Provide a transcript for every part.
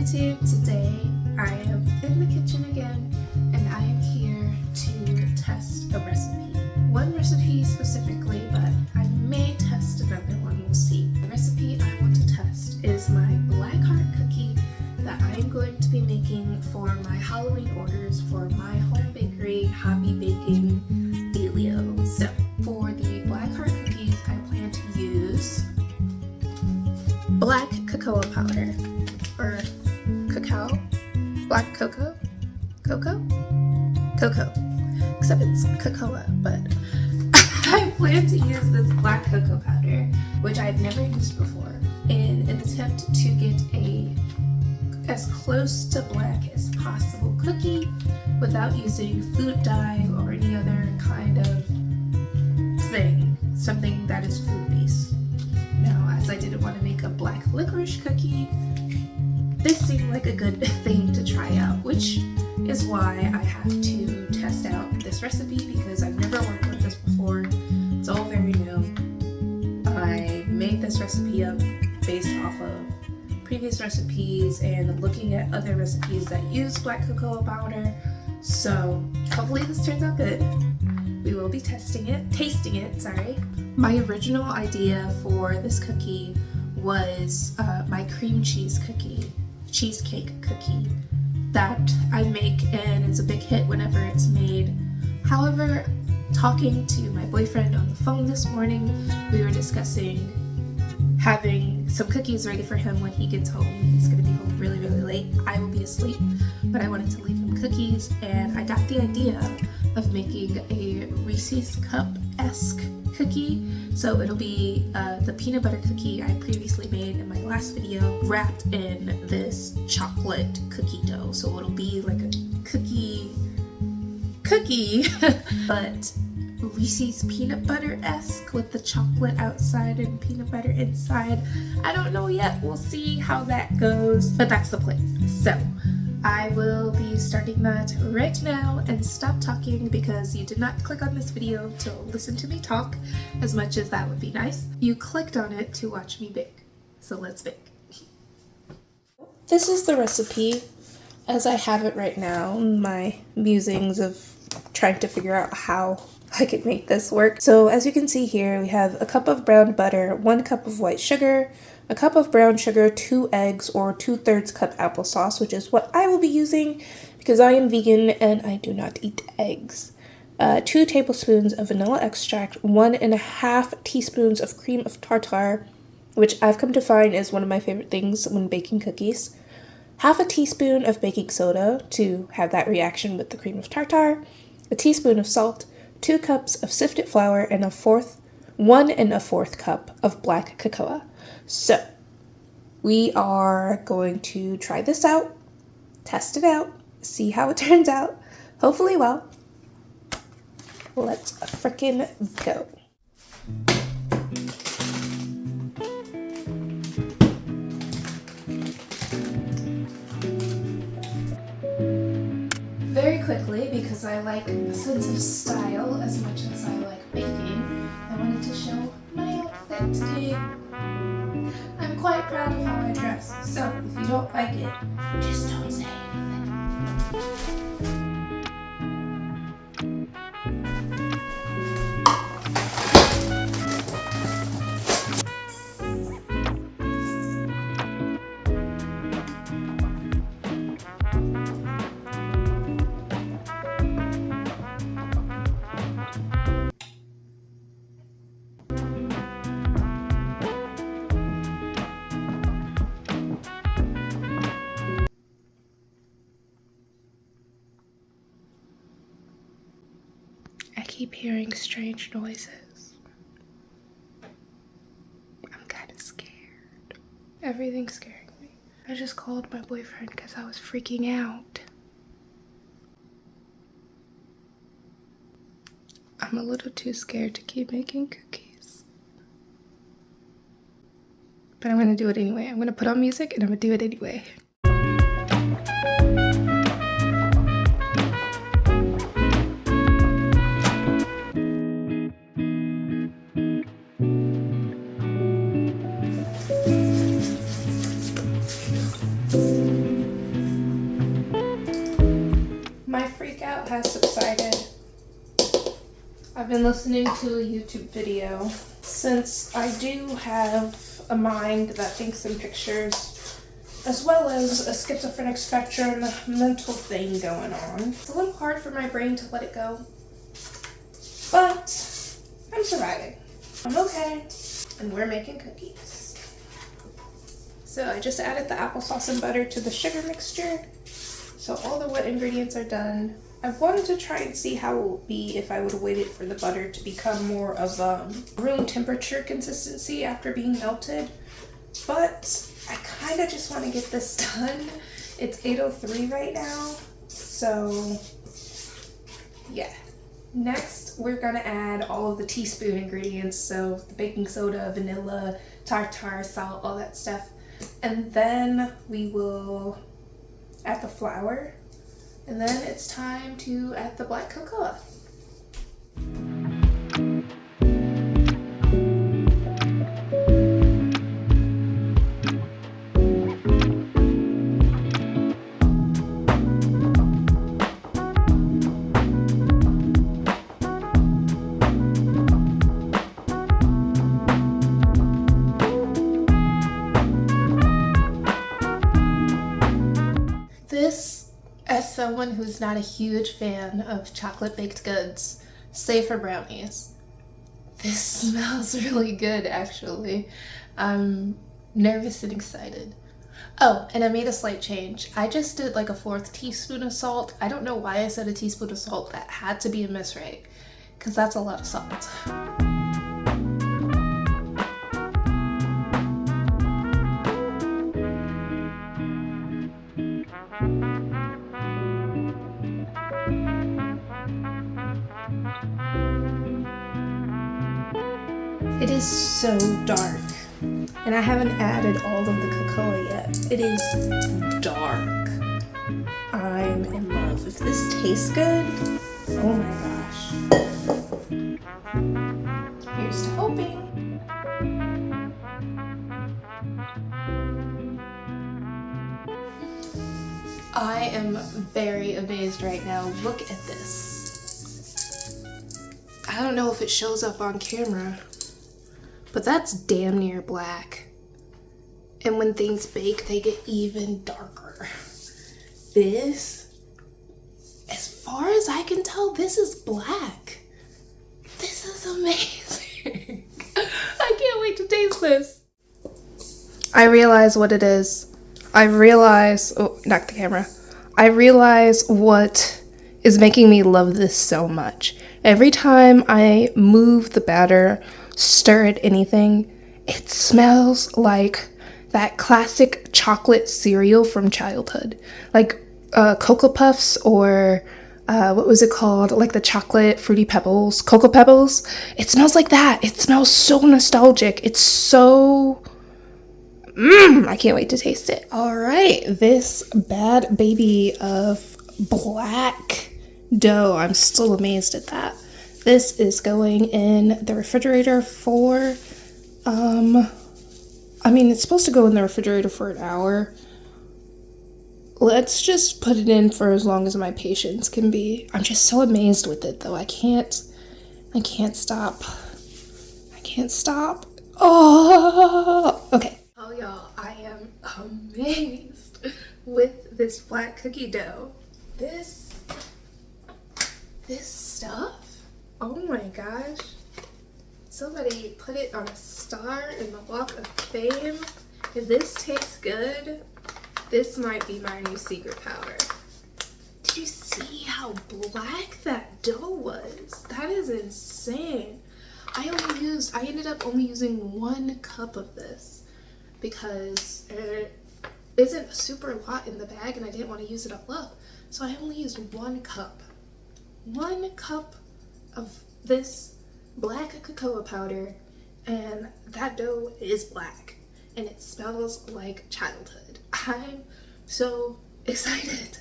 YouTube. Today I am in the kitchen again and I am here to test a recipe. One recipe specifically, but I may test another one, we'll see. The recipe I want to test is my Black Heart cookie that I am going to be making for my Halloween orders for my home bakery, Hobby Baking Dealio. So for the Black Heart cookies, I plan to use black cocoa powder, or cacao, black cocoa, cocoa, except it's cocoa, but I plan to use this black cocoa powder, which I've never used before, in an attempt to get as close to black as possible cookie without using food dye or any other kind of thing, something that is food based. Now, as I didn't want to make a black licorice cookie, this seemed like a good thing to try out, which is why I have to test out this recipe because I've never worked with this before. It's all very new. I made this recipe up based off of previous recipes and looking at other recipes that use black cocoa powder. So hopefully this turns out good. We will be tasting it, sorry. My original idea for this cookie was my cream cheese cheesecake cookie that I make, and it's a big hit whenever it's made. However, talking to my boyfriend on the phone this morning, we were discussing having some cookies ready for him when he gets home. He's gonna be home really, really late. I will be asleep, but I wanted to leave him cookies, and I got the idea of making a Reese's Cup-esque cookie. So it'll be the peanut butter cookie I previously made in my last video, wrapped in this chocolate cookie dough. So it'll be like a cookie, but Reese's peanut butter-esque with the chocolate outside and peanut butter inside. I don't know yet, we'll see how that goes, but that's the plan. So I will be starting that right now, and stop talking because you did not click on this video to listen to me talk, as much as that would be nice. You clicked on it to watch me bake, so let's bake. This is the recipe as I have it right now, my musings of trying to figure out how I could make this work. So as you can see here, we have a cup of brown butter, 1 cup of white sugar, a cup of brown sugar, 2 eggs, or 2/3 cup applesauce, which is what I will be using because I am vegan and I do not eat eggs. 2 tablespoons of vanilla extract, 1.5 teaspoons of cream of tartar, which I've come to find is one of my favorite things when baking cookies. 1/2 teaspoon of baking soda to have that reaction with the cream of tartar, a teaspoon of salt, 2 cups of sifted flour, and 1.25 cup of black cocoa. So we are going to try this out, test it out, see how it turns out. Hopefully well. Let's frickin' go. Very quickly, because I like a sense of style as much as I like baking, I wanted to show my outfit today. I'm quite proud of how I dress, so if you don't like it, just don't say anything. I keep hearing strange noises. I'm kind of scared. Everything's scaring me. I just called my boyfriend because I was freaking out. I'm a little too scared to keep making cookies. But I'm gonna do it anyway. I'm gonna put on music and I'm gonna do it anyway. I've been listening to a YouTube video. Since I do have a mind that thinks in pictures, as well as a schizophrenic spectrum mental thing going on, it's a little hard for my brain to let it go. But I'm surviving. I'm okay. And we're making cookies. So I just added the applesauce and butter to the sugar mixture. So all the wet ingredients are done. I wanted to try and see how it would be if I would have waited for the butter to become more of room temperature consistency after being melted. But I kind of just want to get this done. It's 8:03 right now. So yeah. Next, we're gonna add all of the teaspoon ingredients. So the baking soda, vanilla, tartar, salt, all that stuff. And then we will add the flour. And then it's time to add the black cocoa. As someone who's not a huge fan of chocolate baked goods, save for brownies, this smells really good actually. I'm nervous and excited. Oh, and I made a slight change. I just did like a 1/4 teaspoon of salt. I don't know why I said a teaspoon of salt. That had to be a miswrite, because that's a lot of salt. It is so dark, and I haven't added all of the cocoa yet. It is dark. I'm in love. If this tastes good, oh my gosh. Here's to hoping. I am very amazed right now. Look at this. I don't know if it shows up on camera, but that's damn near black. And when things bake, they get even darker. This, as far as I can tell, this is black. This is amazing. I can't wait to taste this. I realize what it is. Oh, knock the camera. I realize what is making me love this so much. Every time I move the batter, stir it, anything, it smells like that classic chocolate cereal from childhood, like Cocoa Puffs, or what was it called, like the chocolate Fruity Pebbles, Cocoa Pebbles. It smells like that. It smells so nostalgic. It's so I can't wait to taste it. All right, this bad baby of black dough, I'm still amazed at that. This is going in the refrigerator for, it's supposed to go in the refrigerator for an hour. Let's just put it in for as long as my patience can be. I'm just so amazed with it though. I can't stop. I can't stop. Oh, okay. Oh y'all, I am amazed with this black cookie dough. This stuff. Oh my gosh. Somebody put it on a star in the Walk of Fame. If this tastes good, this might be my new secret power. Did you see how black that dough was? That is insane. I ended up only using 1 cup of this because it isn't a super lot in the bag and I didn't want to use it all up. So I only used 1 cup. 1 cup of this black cocoa powder, and that dough is black and it smells like childhood. I'm so excited.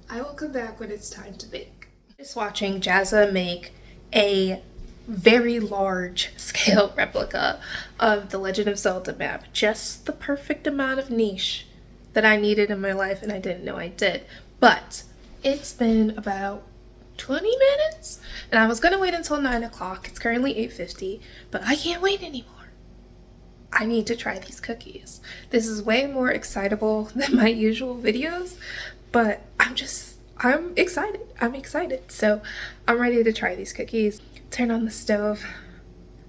I will come back when it's time to bake. Just watching Jazza make a very large scale replica of the Legend of Zelda map. Just the perfect amount of niche that I needed in my life and I didn't know I did. But it's been about 20 minutes? And I was gonna wait until 9 o'clock. It's currently 8:50, but I can't wait anymore. I need to try these cookies. This is way more excitable than my usual videos, but I'm excited. I'm excited. So I'm ready to try these cookies. Turn on the stove.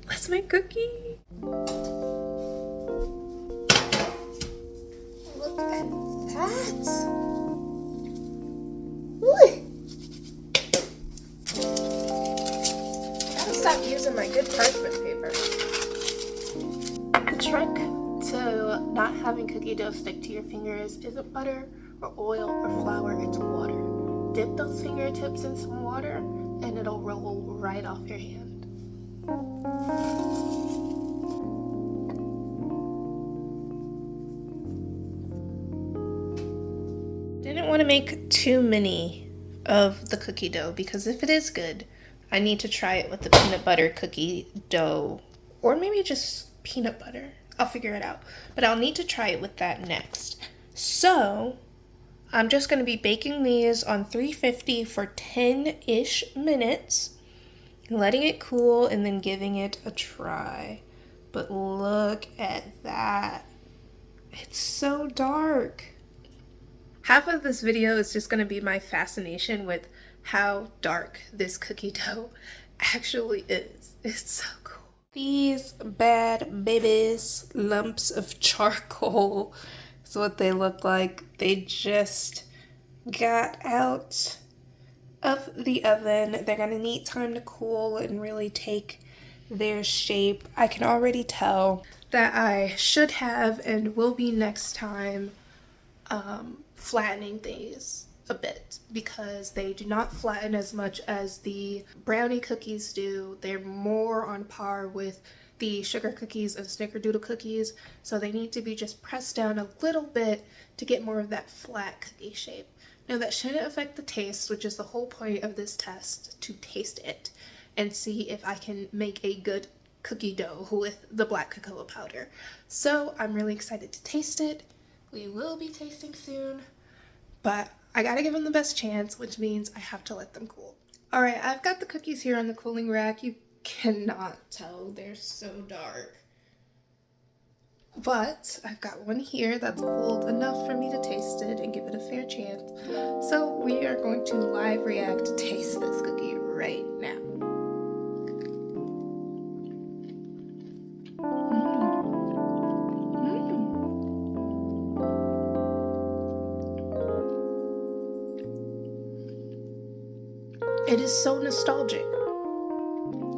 Let's make cookies. Look at that. Ooh. Gotta stop using my good parchment paper. The trick to not having cookie dough stick to your fingers isn't butter or oil or flour, it's water. Dip those fingertips in some water and it'll roll right off your hand. Didn't want to make too many of the cookie dough because if it is good, I need to try it with the peanut butter cookie dough, or maybe just peanut butter. I'll figure it out, but I'll need to try it with that next. So I'm just going to be baking these on 350 for 10-ish minutes, letting it cool and then giving it a try. But look at that. It's so dark. Half of this video is just going to be my fascination with how dark this cookie dough actually is. It's so cool. These bad babies, lumps of charcoal, is what they look like. They just got out of the oven. They're going to need time to cool and really take their shape. I can already tell that I should have and will be next time flattening these a bit because they do not flatten as much as the brownie cookies do. They're more on par with the sugar cookies and snickerdoodle cookies, so they need to be just pressed down a little bit to get more of that flat cookie shape. Now that shouldn't affect the taste, which is the whole point of this test, to taste it and see if I can make a good cookie dough with the black cocoa powder. So I'm really excited to taste it. We will be tasting soon, but I gotta give them the best chance, which means I have to let them cool. All right, I've got the cookies here on the cooling rack. You cannot tell, they're so dark. But I've got one here that's cooled enough for me to taste it and give it a fair chance. So we are going to live react to taste this cookie right now. It is so nostalgic.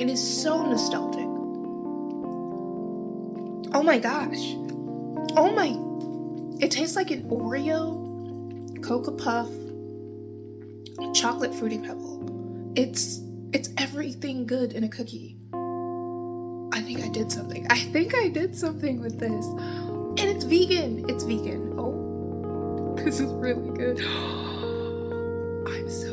It is so nostalgic. Oh my gosh. Oh my. It tastes like an Oreo, Cocoa Puff, chocolate Fruity Pebble. It's everything good in a cookie. I think I did something. I think I did something with this. And it's vegan. It's vegan. Oh, this is really good. I'm so